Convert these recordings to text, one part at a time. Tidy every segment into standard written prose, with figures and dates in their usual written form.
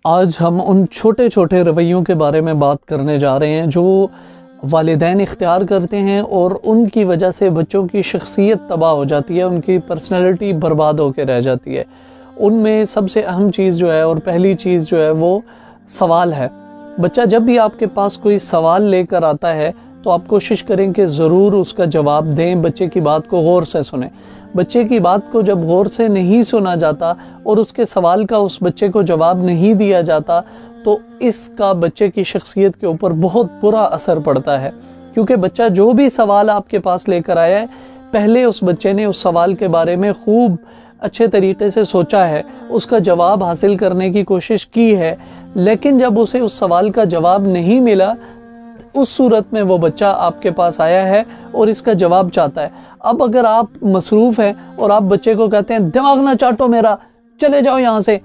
आज हम उन छोटे छोटे रवैयों के बारे में बात करने जा रहे हैं जो वालिदैन इख्तियार करते हैं और उनकी वजह से बच्चों की शख्सियत तबाह हो जाती है, उनकी पर्सनैलिटी बर्बाद होकर रह जाती है। उनमें सबसे अहम चीज़ जो है और पहली चीज़ जो है वो सवाल है। बच्चा जब भी आपके पास कोई सवाल लेकर आता है तो आप कोशिश करें कि ज़रूर उसका जवाब दें, बच्चे की बात को गौर से सुनें। बच्चे की बात को जब गौर से नहीं सुना जाता और उसके सवाल का उस बच्चे को जवाब नहीं दिया जाता तो इसका बच्चे की शख्सियत के ऊपर बहुत बुरा असर पड़ता है। क्योंकि बच्चा जो भी सवाल आपके पास लेकर आया है, पहले उस बच्चे ने उस सवाल के बारे में खूब अच्छे तरीके से सोचा है, उसका जवाब हासिल करने की कोशिश की है, लेकिन जब उसे उस सवाल का जवाब नहीं मिला उस सूरत में वो बच्चा आपके पास आया है और इसका जवाब चाहता है। अब अगर आप मसरूफ़ हैं और आप बच्चे को कहते हैं दिमाग ना चाटो मेरा, चले जाओ यहाँ से,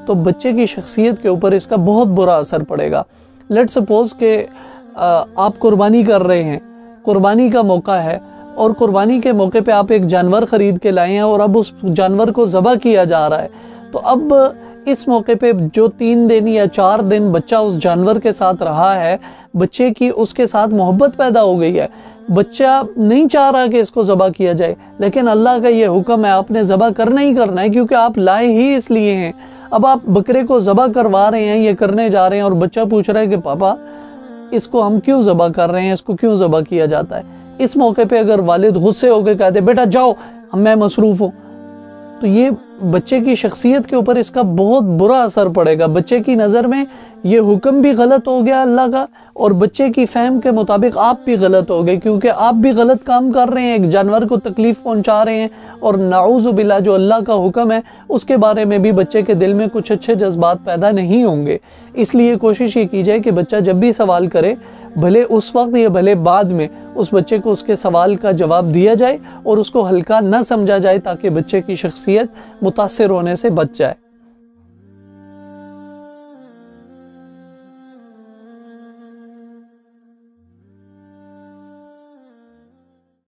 तो बच्चे की शख्सियत के ऊपर इसका बहुत बुरा असर पड़ेगा। लेट्स सपोज कि आप कुर्बानी कर रहे हैं, कुर्बानी का मौका है और कुर्बानी के मौके पे आप एक जानवर ख़रीद के लाए हैं और अब उस जानवर को ज़बह किया जा रहा है। तो अब इस मौके पे जो 3 दिन या 4 दिन बच्चा उस जानवर के साथ रहा है, बच्चे की उसके साथ मोहब्बत पैदा हो गई है। बच्चा नहीं चाह रहा कि इसको ज़बह किया जाए, लेकिन अल्लाह का ये हुक्म है, आपने ज़बह करना ही करना है क्योंकि आप लाए ही इसलिए हैं। अब आप बकरे को ज़बह करवा रहे हैं, ये करने जा रहे हैं और बच्चा पूछ रहा है कि पापा इसको हम क्यों ज़बह कर रहे हैं, इसको क्यों ज़बह किया जाता है। इस मौके पे अगर वालिद गुस्से होकर कहते बेटा जाओ मैं मसरूफ़ हूँ, तो ये बच्चे की शख्सियत के ऊपर इसका बहुत बुरा असर पड़ेगा। बच्चे की नज़र में ये हुक्म भी गलत हो गया अल्लाह का और बच्चे की फ़हम के मुताबिक आप भी गलत हो गए क्योंकि आप भी गलत काम कर रहे हैं, एक जानवर को तकलीफ़ पहुंचा रहे हैं और नाऊज़ु बिल्लाह जो अल्लाह का हुक्म है उसके बारे में भी बच्चे के दिल में कुछ अच्छे जज्बात पैदा नहीं होंगे। इसलिए कोशिश ये की जाए कि बच्चा जब भी सवाल करे, भले उस वक्त या भले बाद में, उस बच्चे को उसके सवाल का जवाब दिया जाए और उसको हल्का न समझा जाए ताकि बच्चे की शख्सियत मुतासिर होने से बच जाए।